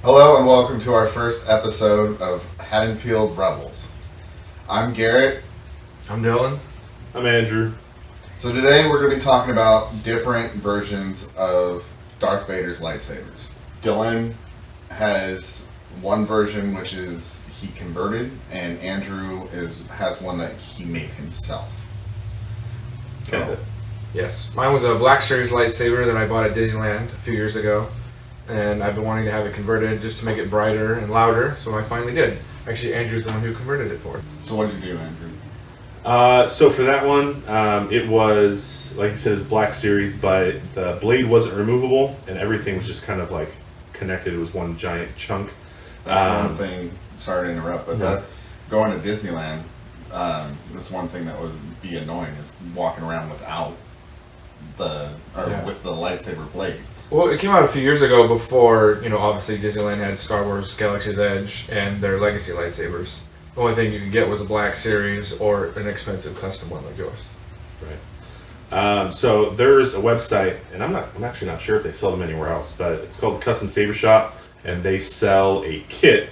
Hello and welcome to our first episode of Haddonfield Rebels. I'm Garrett. I'm Dylan. I'm Andrew. So today we're going to be talking about different versions of Darth Vader's lightsabers. Dylan has one version which is he converted, and Andrew has one that he made himself. So, Yes, mine was a Black Series lightsaber that I bought at Disneyland a few years ago, and I've been wanting to have it converted just to make it brighter and louder, so I finally did. Actually, Andrew's the one who converted it for it. so what did you do, Andrew? So for that one, it was, like you said, it's Black Series, but the blade wasn't removable, and everything was just kind of like connected. It was one giant chunk. That's one thing, sorry to interrupt, but No. that going to Disneyland, that's one thing that would be annoying is walking around without with the lightsaber blade. Well, it came out a few years ago before, obviously Disneyland had Star Wars Galaxy's Edge and their legacy lightsabers. The only thing you could get was a Black Series or an expensive custom one like yours. Right. So there's a website, and I'm actually not sure if they sell them anywhere else, but it's called Custom Saber Shop, and they sell a kit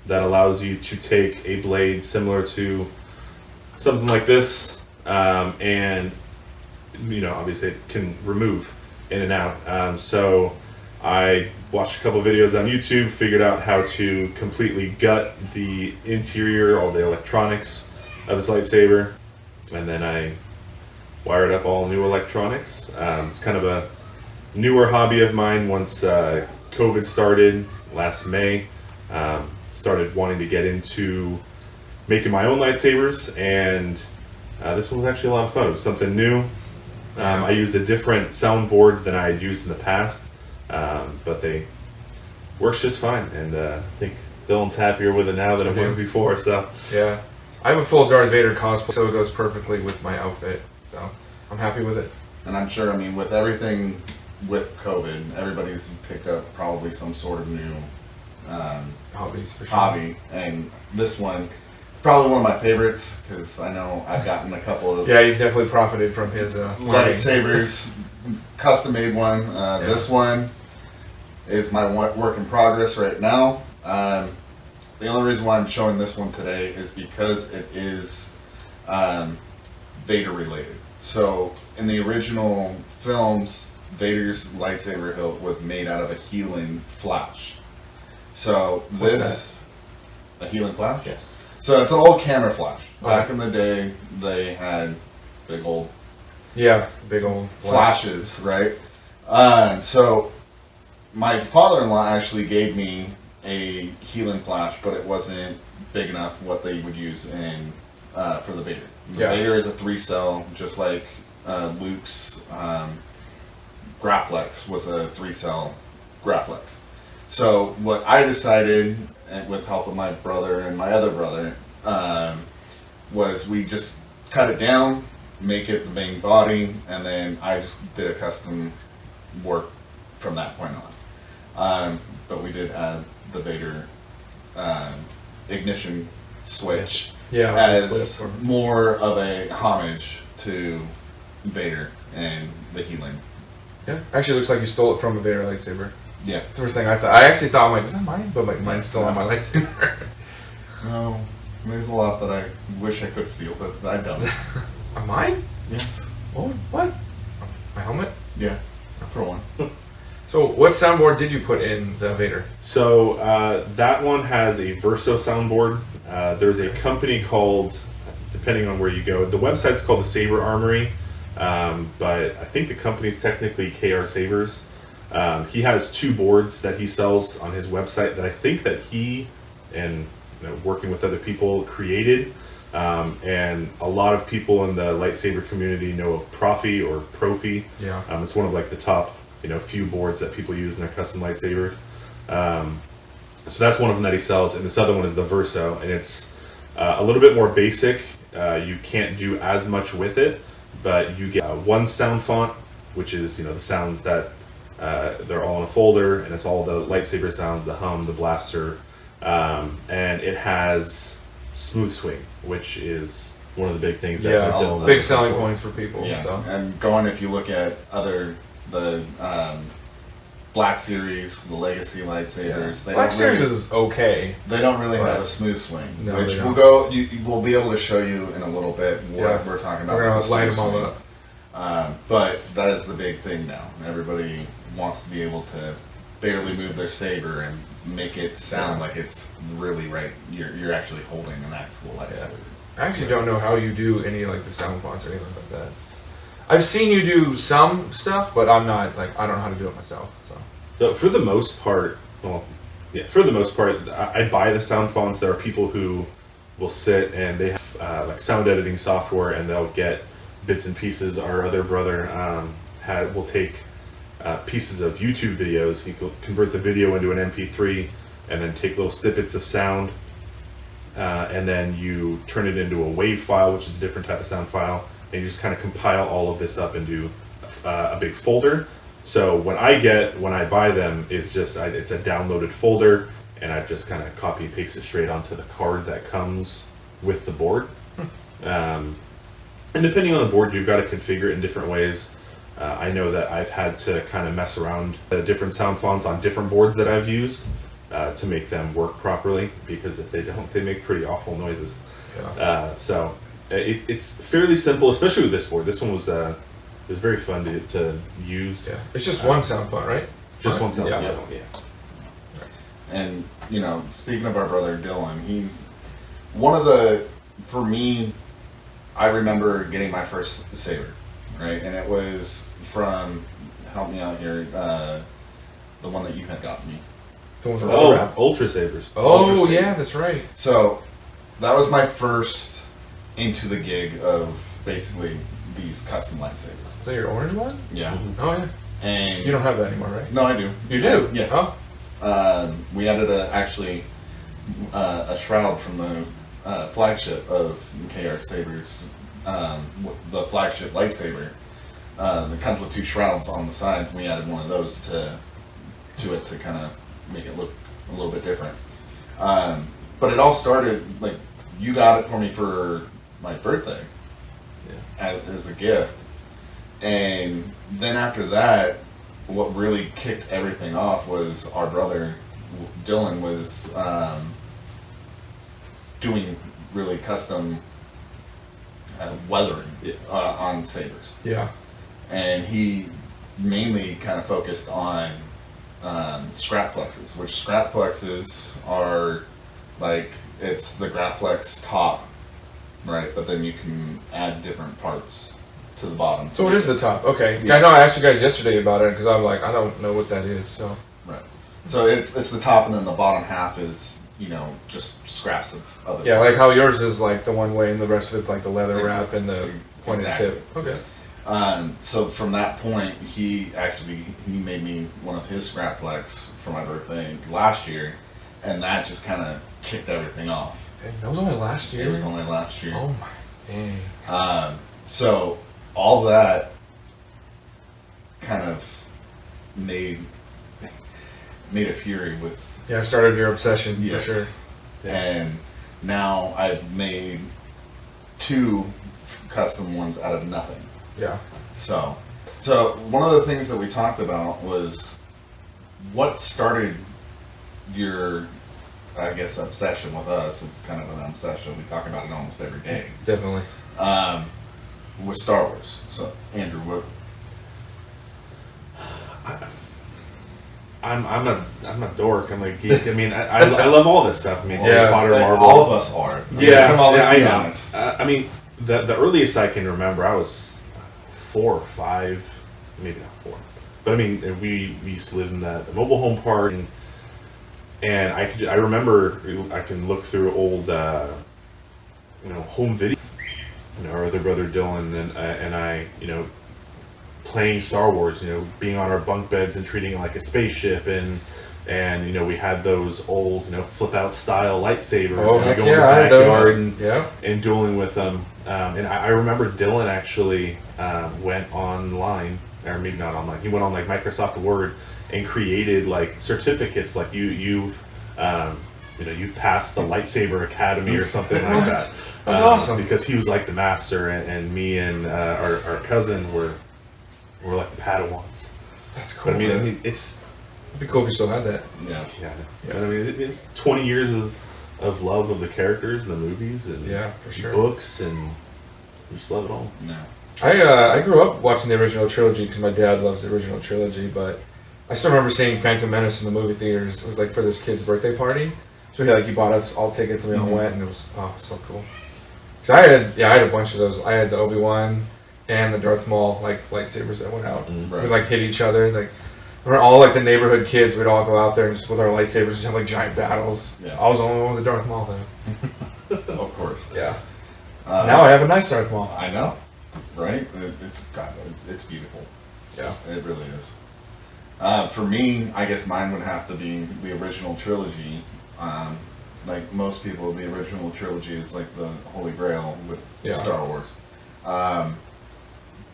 that allows you to take a blade similar to something like this, and obviously it can remove in and out. So I watched a couple videos on YouTube, figured out how to completely gut the interior, all the electronics of his lightsaber, and then I wired up all new electronics. It's kind of a newer hobby of mine. Once COVID started last May, started wanting to get into making my own lightsabers, and this one was actually a lot of fun. It was something new. I used a different soundboard than I had used in the past, but they works just fine, and I think Dylan's happier with it now than it was before. So Yeah. I have a full Darth Vader cosplay, so it goes perfectly with my outfit, so I'm happy with it. And I'm sure, with everything with COVID, everybody's picked up probably some sort of new Hobbies, for sure. hobby. And this one, it's probably one of my favorites because I know I've gotten a couple of Yeah, you've definitely profited from his learning. lightsabers, custom made one. This one is my work in progress right now. The only reason why I'm showing this one today is because it is Vader related. So in the original films, Vader's lightsaber hilt was made out of a healing flash. So this, a healing flash? Yes. So it's an old camera flash. Back in the day, they had big old Yeah, big old flashes, right? So my father-in-law actually gave me a healing flash, but it wasn't big enough what they would use in for the Vader. The Vader is a 3-cell, just like Luke's Graflex was a 3-cell Graflex. So what I decided, and with help of my brother and my other brother, was we just cut it down, make it the main body, and then I just did a custom work from that point on. But we did add the Vader ignition switch as more of a homage to Vader and the healing. Yeah, actually looks like you stole it from a Vader lightsaber. Yeah. That's the first thing I thought. I actually thought, I'm like, is that mine? But like, mine's still on my lightsaber. No, there's a lot that I wish I could steal, but I don't. Mine? Yes. Oh, what? My helmet? Yeah. For one. So, what soundboard did you put in the Vader? So that one has a Verso soundboard. There's a company called, depending on where you go, the website's called the Saber Armory, but I think the company's technically KR Sabers. He has 2 boards that he sells on his website that I think that he and working with other people created. And a lot of people in the lightsaber community know of Profi or Profi. Yeah. It's one of like the top few boards that people use in their custom lightsabers. So that's one of them that he sells, and this other one is the Verso, and it's a little bit more basic. You can't do as much with it, but you get one sound font, which is the sounds that they're all in a folder, and it's all the lightsaber sounds, the hum, the blaster, and it has smooth swing, which is one of the big things that we're dealing with. Big selling points for people. Yeah, So. and if you look at Black Series, the Legacy lightsabers. They Black don't Series really, is okay. They don't really but have a smooth swing, no, which they we'll don't. We'll be able to show you in a little bit what Yeah. we're talking about. We're gonna with the light smooth them all swing. up. But that is the big thing now. Everybody wants to be able to barely move their saber and make it sound like it's really right. You're actually holding an actual lightsaber. I actually don't know how you do any like the sound fonts or anything like that. I've seen you do some stuff, but I'm not like I don't know how to do it myself. So for the most part, I buy the sound fonts. There are people who will sit and they have like sound editing software, and they'll get bits and pieces. Our other brother will take pieces of YouTube videos. He will convert the video into an MP3, and then take little snippets of sound, and then you turn it into a WAV file, which is a different type of sound file, and you just kind of compile all of this up into a big folder. So when I buy them, it's it's a downloaded folder, and I just kind of copy and paste it straight onto the card that comes with the board. And depending on the board, you've got to configure it in different ways. I know that I've had to kind of mess around the different sound fonts on different boards that I've used to make them work properly, because if they don't, they make pretty awful noises. Yeah. So it's fairly simple, especially with this board. This one was very fun to use. Yeah. It's just one sound font, right? Just one sound. Yeah. Yeah. And speaking of our brother Dylan, he's one of the. For me, I remember getting my first saber, right, and it was from. Help me out here. The one that you had gotten me. The one from the Ultra Sabers. Oh, Ultra Saber. yeah, that's right. So that was my first into the gig of basically these custom lightsabers. Is that your orange one? Yeah. Oh, yeah. And You don't have that anymore, right? no, I do. You do? Yeah. Oh. We added a shroud from the flagship of KR Sabers, the flagship lightsaber. That comes with two shrouds on the sides. We added one of those to it to kind of make it look a little bit different. But it all started, like, you got it for me for my birthday as a gift. And then after that, what really kicked everything off was our brother Dylan was doing really custom weathering on sabers. Yeah. And he mainly kind of focused on scrap flexes, which scrap flexes are like, it's the Graflex top, right? But then you can add different parts to the bottom. So what is the top? Okay. Yeah. I know I asked you guys yesterday about it because I'm like, I don't know what that is. So. Right. So it's the top, and then the bottom half is just scraps of other. Yeah, parts. like how yours is like the one way and the rest of it's like the leather wrap and the pointed Exactly. tip. Okay. So from that point, he made me one of his scrap flex for my birthday last year, and that just kind of kicked everything off. Dang, that was only last year. It was only last year. Oh my dang. So all that kind of made a fury with. Yeah, I started your obsession Yes. for sure. And now I've made 2 custom ones out of nothing. Yeah. So one of the things that we talked about was what started your, I guess, obsession with us. It's kind of an obsession. We talk about it almost every day. Definitely. With Star Wars. So Andrew, what? I'm a dork. I'm a geek. I mean, I love all this stuff. I mean, Harry Potter, like, Marvel. all of us are. Yeah, come on, let's I be know. honest. I mean, the earliest I can remember, I was 4 or 5, maybe not 4. But I mean, we used to live in the mobile home park, and I remember I can look through old home video. Our other brother Dylan and I, playing Star Wars, being on our bunk beds and treating it like a spaceship, and we had those old, flip out style lightsabers, Oh, and heck going in the yeah, I had backyard those. and dueling with them. And I remember Dylan actually went online, or maybe not online. He went on like Microsoft Word and created like certificates, like you've passed the Lightsaber Academy or something like that. That's awesome. Because he was like the master, and me and our cousin were like the Padawans. That's cool. But I mean, it's It'd be cool if you still had that. Yeah. Yeah. I mean, it's 20 years of love of the characters and the movies and Yeah, for sure. books, and I just love it all. Yeah. I grew up watching the original trilogy because my dad loves the original trilogy, but I still remember seeing Phantom Menace in the movie theaters. It was like for this kid's birthday party, so he bought us all tickets and we all went, and it was so cool. Cause I had a bunch of those. I had the Obi-Wan and the Darth Maul lightsabers that went out. Right. We'd hit each other. We're all the neighborhood kids. We'd all go out there and just with our lightsabers just have giant battles. Yeah. I was the only one with the Darth Maul though. Of course. Yeah. Now I have a nice Darth Maul. I know, right? It's beautiful. Yeah. It really is. For me, I guess mine would have to be the original trilogy. Like most people, the original trilogy is like the Holy Grail with Star Wars.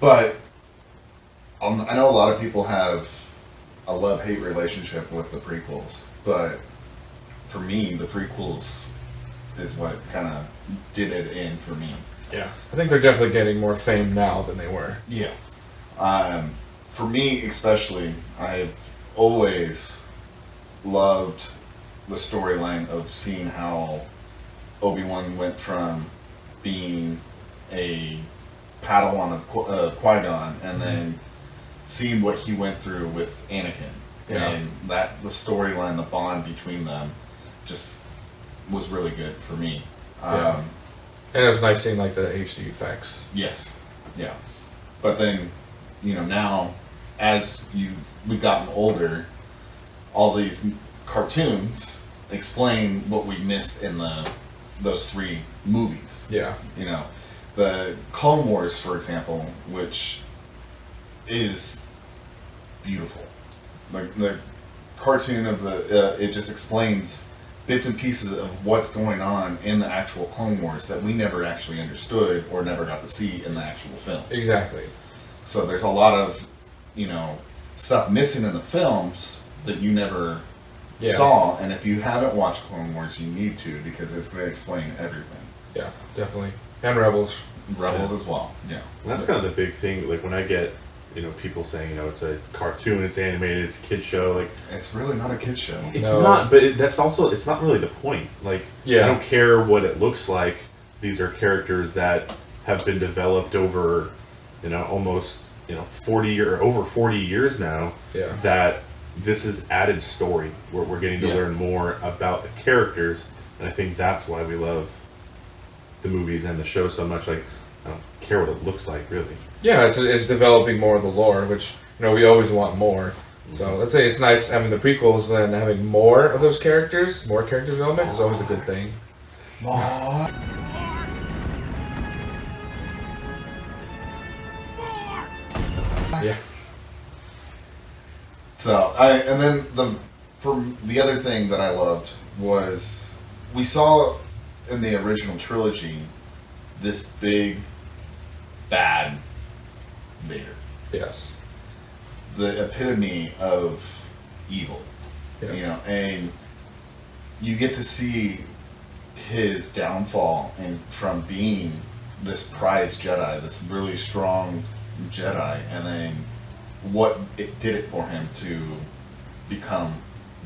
But I know a lot of people have a love-hate relationship with the prequels, but for me, the prequels is what kind of did it in for me. Yeah. I think they're definitely getting more fame now than they were. Yeah. For me, especially, I've always loved the storyline of seeing how Obi-Wan went from being a Padawan of Qui-Gon and then seeing what he went through with Anakin. Yeah. And the storyline, the bond between them just was really good for me. Yeah. And it was nice seeing the HD effects. Yes. Yeah. But then, now as we've gotten older, all these cartoons explain what we missed in those 3 movies. Yeah. The Clone Wars, for example, which is beautiful. The cartoon of it just explains bits and pieces of what's going on in the actual Clone Wars that we never actually understood or never got to see in the actual films. Exactly. So there's a lot of, stuff missing in the films that you never saw, and if you haven't watched Clone Wars, you need to, because it's going to explain everything. Yeah, definitely. And Rebels. Rebels as well, yeah. And that's kind of the big thing. Like when I get, people saying, it's a cartoon, it's animated, it's a kid show. It's really not a kid show. It's not, but that's also, it's not really the point. I don't care what it looks like. These are characters that have been developed over, almost, 40 or over 40 years now. Yeah. That this is added story where we're getting to learn more about the characters, and I think that's why we love the movies and the show so much. I don't care what it looks like, really. Yeah, it's developing more of the lore, which we always want more. So let's say it's nice having the prequels, but then having more of those characters, more character development is always a good thing. More. Yeah. So and then the other thing that I loved was we saw in the original trilogy this big bad Vader, Yes. the epitome of evil. Yes. And you get to see his downfall and from being this prized Jedi, this really strong Jedi, and then what it did it for him to become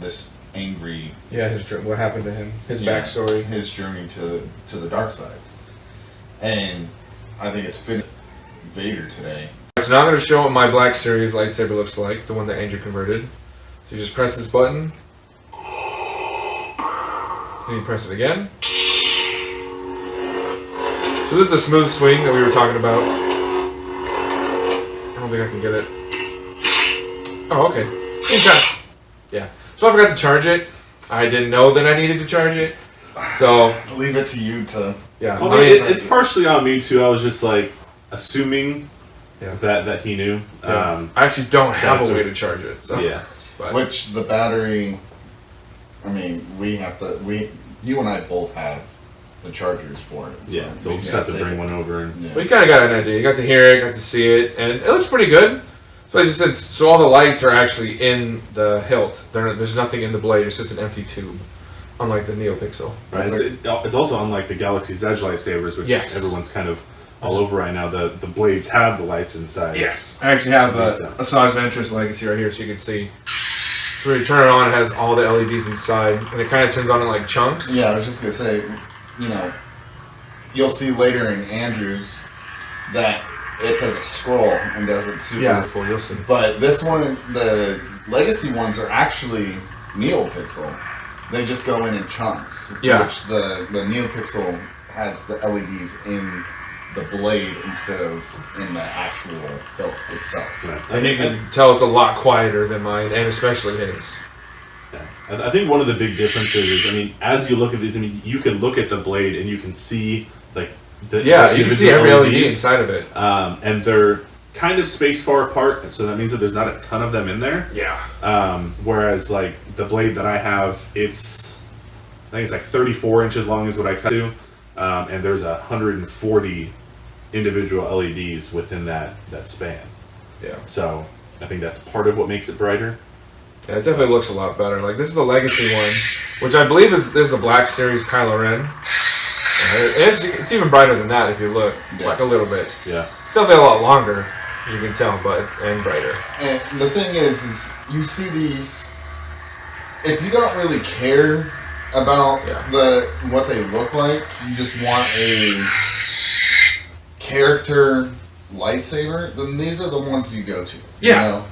this angry. Yeah, what happened to him, his backstory. His journey to the dark side. And I think it's fitting Vader today. So now I'm going to show what my Black Series lightsaber looks like, the one that Andrew converted. So you just press this button, and you press it again. So this is the smooth swing that we were talking about. I don't think I can get it. Oh, okay. Yeah. So I forgot to charge it. I didn't know that I needed to charge it. So leave it to you to. Yeah. Well, it's partially on me too. I was just assuming Yeah. that he knew. I actually don't have a way to charge it. So. Yeah. But. Which the battery, you and I both have the chargers for it. Yeah, so we'll just have to bring one over. And Yeah. But you kind of got an idea. You got to hear it, got to see it, and it looks pretty good. So as you said, so all the lights are actually in the hilt. There's nothing in the blade. It's just an empty tube, unlike the neopixel. Right. It's also unlike the Galaxy's Edge lightsabers, which everyone's kind of all over right now. The blades have the lights inside. Yes, I actually have a Asajj Ventress legacy right here, so you can see. So when you turn it on, it has all the LEDs inside, and it kind of turns on in like chunks. Yeah, I was just gonna say, you know, you'll see later in Andrews that it doesn't scroll and doesn't super. Yeah, before you'll see. But this one, the legacy ones are actually neopixel. They just go in chunks. Yeah. Which the neopixel has the LEDs in the blade instead of in the actual hilt itself. Right. And you can tell it's a lot quieter than mine, and especially his. Yeah. I think one of the big differences is, I mean, as you look at these, I mean, you can look at the blade and you can see, like, the you can see every LED LEDs, inside of it. and they're kind of spaced far apart, so that means that there's not a ton of them in there. Yeah. Whereas, like, the blade that I have, I think it's like 34 inches long is what I cut to, and there's 140 individual LEDs within that span. Yeah. So I think that's part of what makes it brighter. Yeah, it definitely looks a lot better. Like, this is the legacy one, which I believe is the Black Series Kylo Ren. It's even brighter than that if you look, like a little bit. Yeah. It's definitely a lot longer, as you can tell, and brighter. And the thing is you see these, if you don't really care about what they look like, you just want a character lightsaber, then these are the ones you go to. Yeah. You know?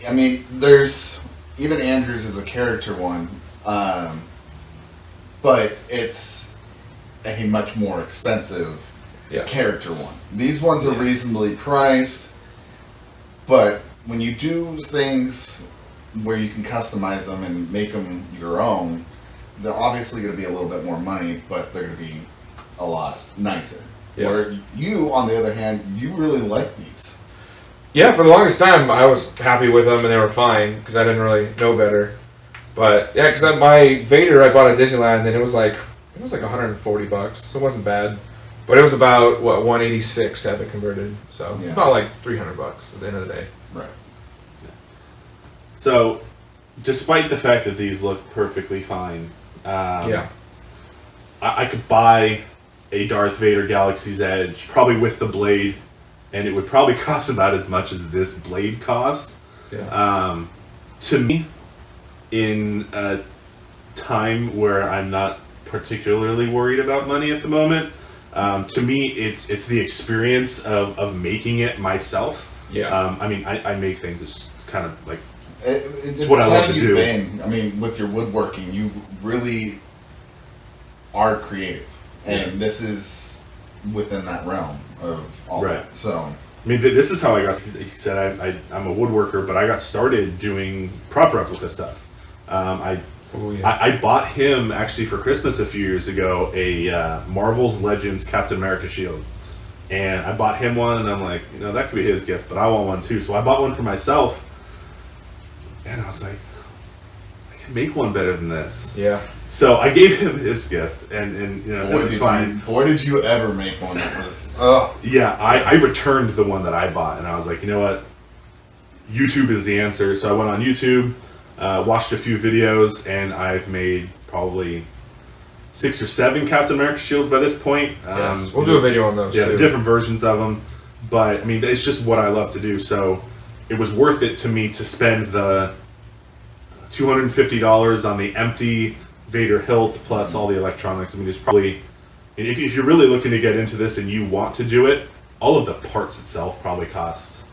I mean, there's, even Andrews is a character one, but it's a much more expensive character one. These ones are reasonably priced, but when you do things where you can customize them and make them your own, they're obviously going to be a little bit more money, but they're going to be a lot nicer. Yeah. Where you, on the other hand, you really like these. Yeah, for the longest time, I was happy with them and they were fine because I didn't really know better. But yeah, because my Vader I bought at Disneyland and it was like $140, so it wasn't bad. But it was about $186 to have it converted, so it's about like $300 at the end of the day. Right. So, despite the fact that these look perfectly fine, I could buy a Darth Vader Galaxy's Edge, probably with the blade, and it would probably cost about as much as this blade cost. Yeah. To me, in a time where I'm not particularly worried about money at the moment, to me, it's the experience of making it myself. Yeah. I mean, I make things. It's kind of like It's what I love to how do. you've been. I mean, with your woodworking, you really are creative, and this is within that realm of all that. So, I mean, this is how I got. He said, I'm a woodworker, but I got started doing prop replica stuff. I bought him actually for Christmas a few years ago a Marvel's Legends Captain America shield, and I bought him one, and I'm like, that could be his gift, but I want one too. So I bought one for myself, and I was like, I can make one better than this. Yeah. So I gave him his gift, and it was fine. Boy, did you ever make one that was... Oh. Yeah, I returned the one that I bought, and I was like, you know what? YouTube is the answer. So I went on YouTube, watched a few videos, and I've made probably 6 or 7 Captain America shields by this point. Yes. We'll do a video on those. Yeah, too. different versions of them. But, I mean, it's just what I love to do. So it was worth it to me to spend the $250 on the empty Vader hilt plus all the electronics. I mean, there's probably, if you're really looking to get into this and you want to do it, all of the parts itself probably cost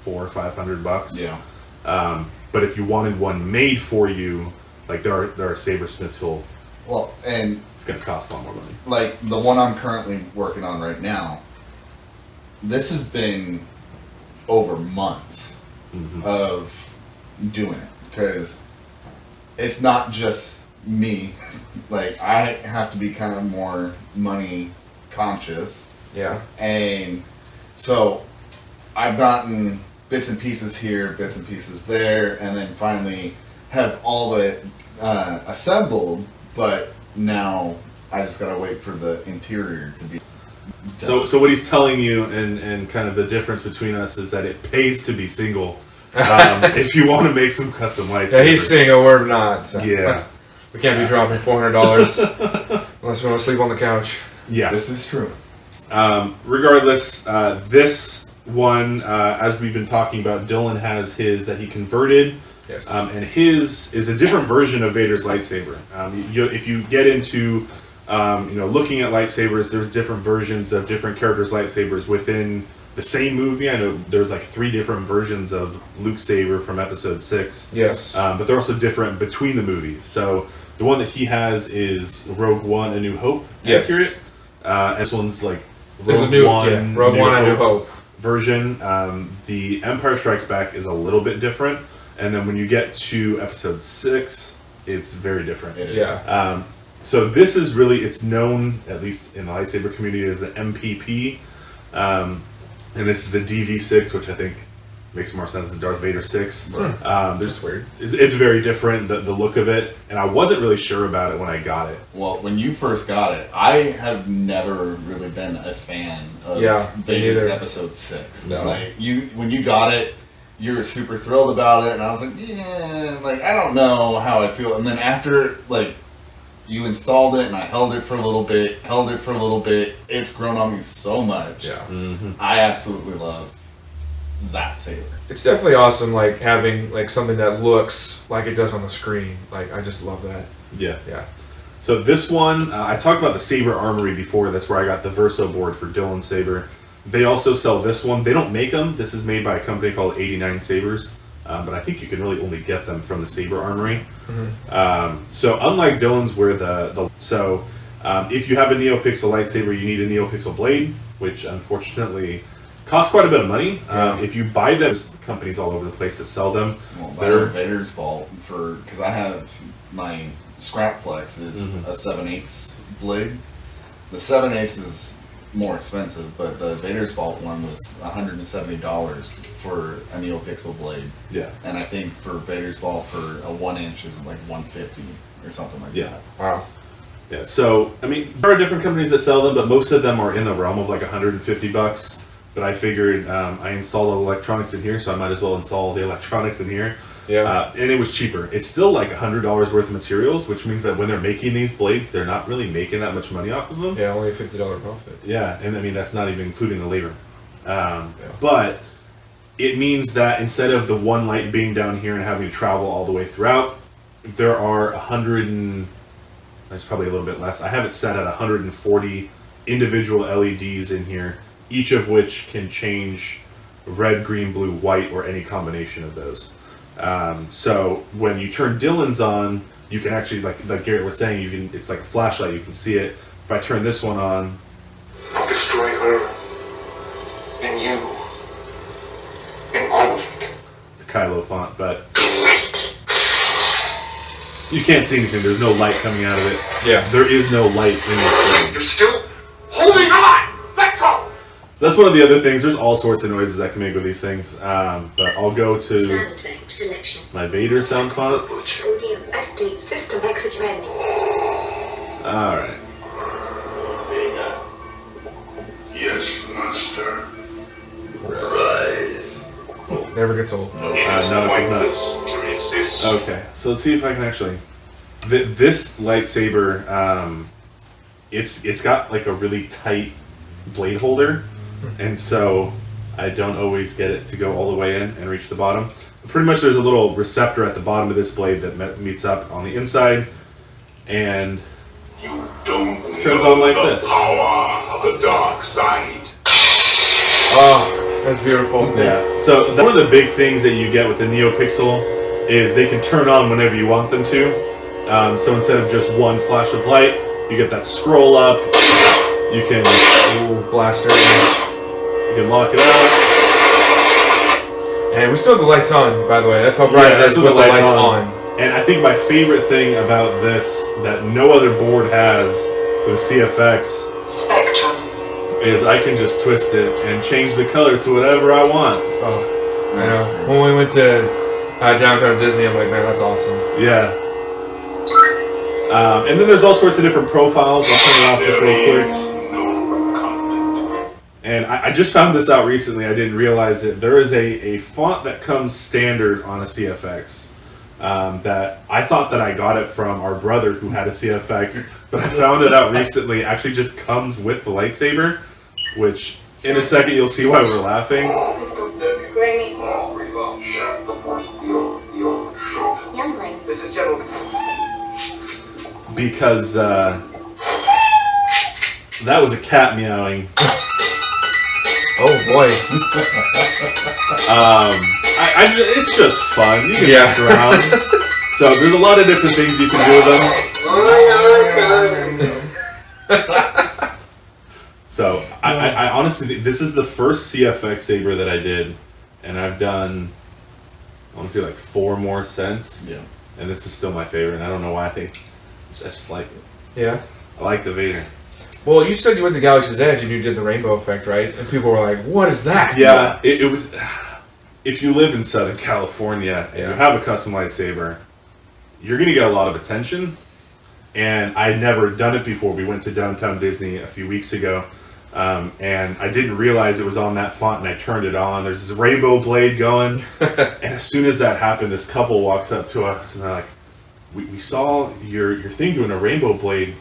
$400 or $500. Yeah. But if you wanted one made for you, like there are sabersmiths who'll. Well, and it's going to cost a lot more money. Like the one I'm currently working on right now, this has been over months of doing it because it's not just me. Like I have to be kind of more money conscious. Yeah. And so I've gotten bits and pieces here, bits and pieces there, and then finally have all of it assembled, but now I just gotta wait for the interior to be done. So what he's telling you and kind of the difference between us is that it pays to be single. If you want to make some custom lightsabers. Yeah, he's single, we're not. So. Yeah. We can't be dropping $400 unless we want to sleep on the couch. Yeah. This is true. Regardless, this one, as we've been talking about, Dylan has his that he converted Yes. And his is a different version of Vader's lightsaber. If you get into looking at lightsabers, there's different versions of different characters' lightsabers within the same movie. I know there's like 3 different versions of Luke's saber from Episode 6. Yes. But they're also different between the movies. So the one that he has is Rogue One: A New Hope accurate. And this one's like Rogue One: A New Hope version. The Empire Strikes Back is a little bit different, and then when you get to Episode 6, it's very different. It is. Yeah. So this is really, it's known, at least in the lightsaber community, as the MPP. And this is the DV6, which I think makes more sense as Darth Vader 6. That's weird. It's very different, the look of it, and I wasn't really sure about it when I got it. Well, when you first got it, I have never really been a fan of Vader's Episode 6. No. Like, when you got it, you were super thrilled about it, and I was like, yeah, like, I don't know how I feel. And then after, like, you installed it, and I held it for a little bit, it's grown on me so much. Yeah. Mm-hmm. I absolutely love that saber. It's definitely awesome, like, having, like, something that looks like it does on the screen. Like, I just love that. Yeah. Yeah. So this one, I talked about the Saber Armory before. That's where I got the Verso board for Dylan's Saber. They also sell this one. They don't make them. This is made by a company called 89 Sabers. But I think you can really only get them from the Saber Armory. Mm-hmm. So unlike Dylan's, where if you have a neopixel lightsaber, you need a neopixel blade, which unfortunately costs quite a bit of money. If you buy them, there's companies all over the place that sell them. Well, they're Vader's vault because I have my Scrap Flex is a 7/8 blade. The 7/8 is more expensive, but the Vader's Vault one was $170 for a neopixel blade. Yeah. And I think for Vader's Vault for a 1-inch is like $150 or something like that. Wow. Yeah. So I mean, there are different companies that sell them, but most of them are in the realm of like $150. But I figured I installed electronics in here, so I might as well install the electronics in here. Yeah. And it was cheaper. It's still like $100 worth of materials, which means that when they're making these blades, they're not really making that much money off of them. Yeah, only a $50 profit. Yeah, and I mean, that's not even including the labor. But it means that instead of the one light being down here and having to travel all the way throughout, there are that's probably a little bit less. I have it set at 140 individual LEDs in here, each of which can change red, green, blue, white, or any combination of those. So when you turn Dylan's on, you can actually, like Garrett was saying, it's like a flashlight, you can see it. If I turn this one on, I'll destroy her, and you, and all of it. it's a Kylo font, but you can't see anything. There's no light coming out of it. Yeah. There is no light in this thing. You're still holding on! Let go! So that's one of the other things. There's all sorts of noises I can make with these things. But I'll go to Sound bank selection. my Vader sound font. Audio SD system executing. Alright. Vega. Yes, master. Rise. Never gets old. No, it does not. To resist. Okay, so let's see if I can actually... This lightsaber, it's got like a really tight blade holder, and so I don't always get it to go all the way in and reach the bottom. But pretty much there's a little receptor at the bottom of this blade that meets up on the inside, and You don't turns know on like the this. power of the dark side. Oh, that's beautiful. Yeah. So one of the big things that you get with the NeoPixel is they can turn on whenever you want them to. So instead of just one flash of light, you get that scroll up. You can Blaster. you can lock it up. And we still have the lights on, by the way. That's how bright it is with with the lights on. And I think my favorite thing about this that no other board has with CFX Spectrum. is I can just twist it and change the color to whatever I want. Oh, I know. When we went to downtown Disney, I'm like, man, that's awesome. Yeah. And then there's all sorts of different profiles. I'll turn it off just real quick. No conflict. And I just found this out recently. I didn't realize it. There is a font that comes standard on a CFX. That I thought that I got it from our brother who had a CFX, but I found it out recently. It actually just comes with the lightsaber, which in a second you'll see why we're laughing. Crystal. Grammy. All results share the point. This is General. Because that was a cat meowing. Oh boy. It's just fun. You can Yeah. mess around. So there's a lot of different things you can do with them. So I honestly, this is the first CFX saber that I did, and I've done, I want to say like 4 more since. Yeah. And this is still my favorite, and I don't know why. I just like it. Yeah. I like the Vader. Well, you said you went to Galaxy's Edge and you did the rainbow effect, right? And people were like, "What is that?" Yeah, it was. If you live in Southern California and you Yeah. have a custom lightsaber, you're gonna get a lot of attention. And I'd never done it before. We went to Downtown Disney a few weeks ago, and I didn't realize it was on that font. And I turned it on. There's this rainbow blade going, and as soon as that happened, this couple walks up to us and they're like, "We saw your thing doing a rainbow blade.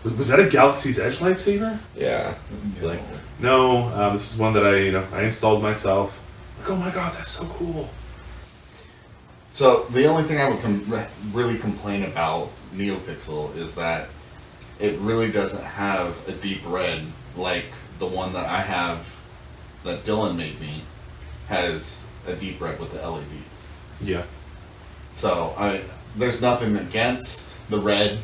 Was that a Galaxy's Edge lightsaber?" Yeah. It's like, no, this is one that I installed myself. Like, oh my god, that's so cool. So the only thing I would really complain about NeoPixel is that it really doesn't have a deep red like the one that I have that Dylan made me has a deep red with the LEDs. Yeah. So there's nothing against the red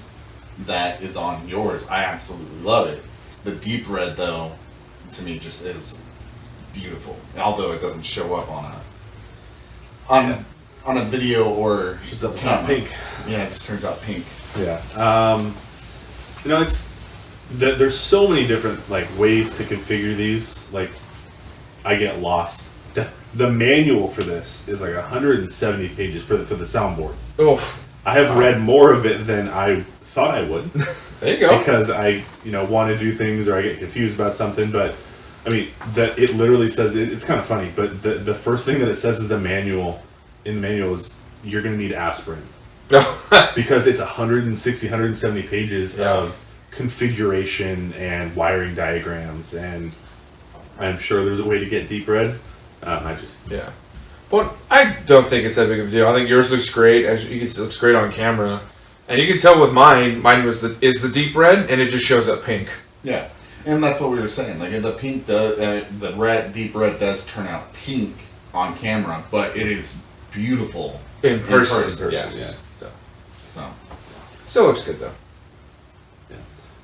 that is on yours. I absolutely love it. The deep red though, to me, just is beautiful. Although it doesn't show up on a video or It's not pink. Yeah, it just turns out pink. Yeah. It's there's so many different ways to configure these. Like, I get lost. The manual for this is 170 pages for the soundboard. Oh. I have read more of it than I thought I would. There you go. Because I want to do things or I get confused about something, but I mean that it literally says it's kind of funny, but the first thing that it says is the manual. In the manual is you're going to need aspirin. Because it's 160, 170 pages of configuration and wiring diagrams, and I'm sure there's a way to get deep red. Yeah. But I don't think it's that big of a deal. I think yours looks great. It looks great on camera, and you can tell with mine. Mine is the deep red, and it just shows up pink. Yeah, and that's what we were saying. Like the pink the deep red does turn out pink on camera, but it is beautiful In person. Yes. Yeah. So Still looks good though. Yeah.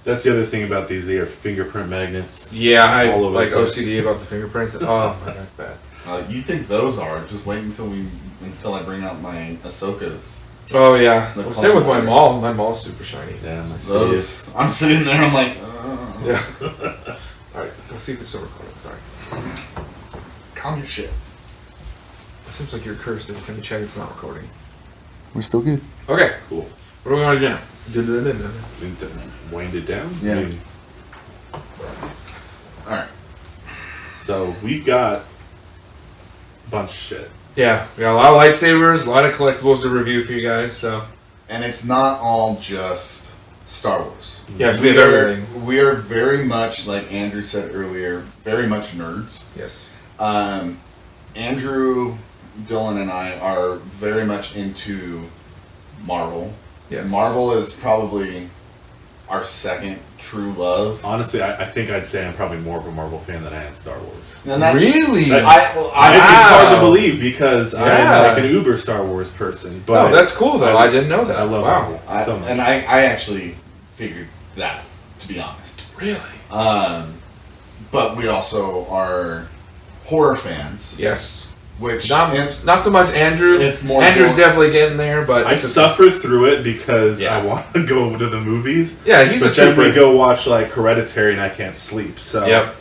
That's the other thing about these. They are fingerprint magnets. Yeah, I All over like the place. OCD about the fingerprints. Oh my, that's bad. you think those are? Just wait until I bring out my Ahsoka's. Oh yeah. The Well, same with my Clone mall. My mall's super shiny. Yeah, I see Those. I'm sitting there. I'm like, Yeah. All right. Let's see if this is recording. Sorry. calm your shit. It seems like you're cursed. Every time you check, it's not recording. We're still good. Okay. Cool. What do we want to do now? Wind it down. Yeah. I mean, All right. so we've got a bunch of shit. Yeah, we got a lot of lightsabers, a lot of collectibles to review for you guys. So And it's not all just Star Wars. yes, we have everything. We are very much, like Andrew said earlier, very much nerds. Yes. Andrew, Dylan, and I are very much into Marvel. Yes. Marvel is probably our second true love. Honestly, I think I'd say I'm probably more of a Marvel fan than I am Star Wars. And that, Really? It's hard to believe because I'm like an uber Star Wars person. But Oh, that's cool though. I didn't know that. I love Wow. Marvel so much. And I actually figured that, to be honest. Really? But we also are horror fans, Yes. which Not so much Andrew. It's more Andrew's more- definitely getting there, but I suffer through it because Yeah. I want to go to the movies. Yeah, he's but a then trooper. we go watch like Hereditary and I can't sleep. So Yep.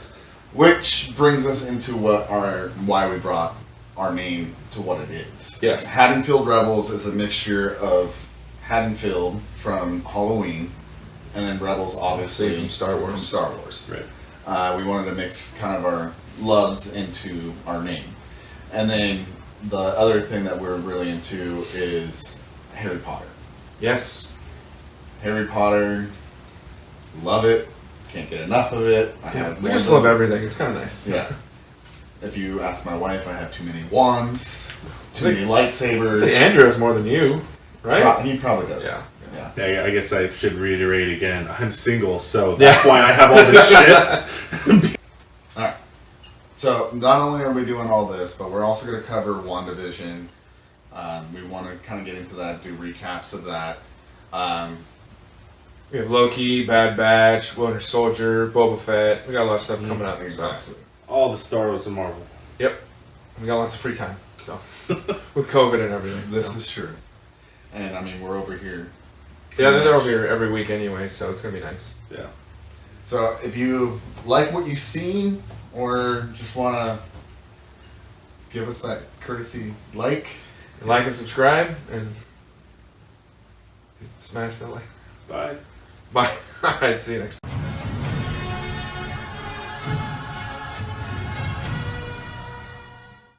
which brings us into why we brought our name to what it is. Yes. Haddonfield Rebels is a mixture of Haddonfield from Halloween, and then Rebels obviously From Star Wars. From Star Wars. Right. We wanted to mix kind of our loves into our name. And then the other thing that we're really into is Harry Potter. Yes. Harry Potter, love it. Can't get enough of it. We just love everything. It's kind of nice. Yeah. If you ask my wife, I have too many wands, too many lightsabers. I'd say Andrew has more than you. right? He probably does. Yeah. Yeah, I guess I should reiterate again. I'm single, so that's why I have all this shit. Alright. So, not only are we doing all this, but we're also going to cover WandaVision. We want to kind of get into that, do recaps of that. We have Loki, Bad Batch, Winter Soldier, Boba Fett. We got a lot of stuff coming up. Exactly. All the Star Wars and Marvel. Yep. We got lots of free time. So with COVID and everything. This is true. And I mean, we're over here. Yeah, they're over here every week anyway, so it's gonna be nice. Yeah. So if you like what you see, or just want to give us that courtesy like and subscribe and smash that like. Bye. Bye. All right, see you next time.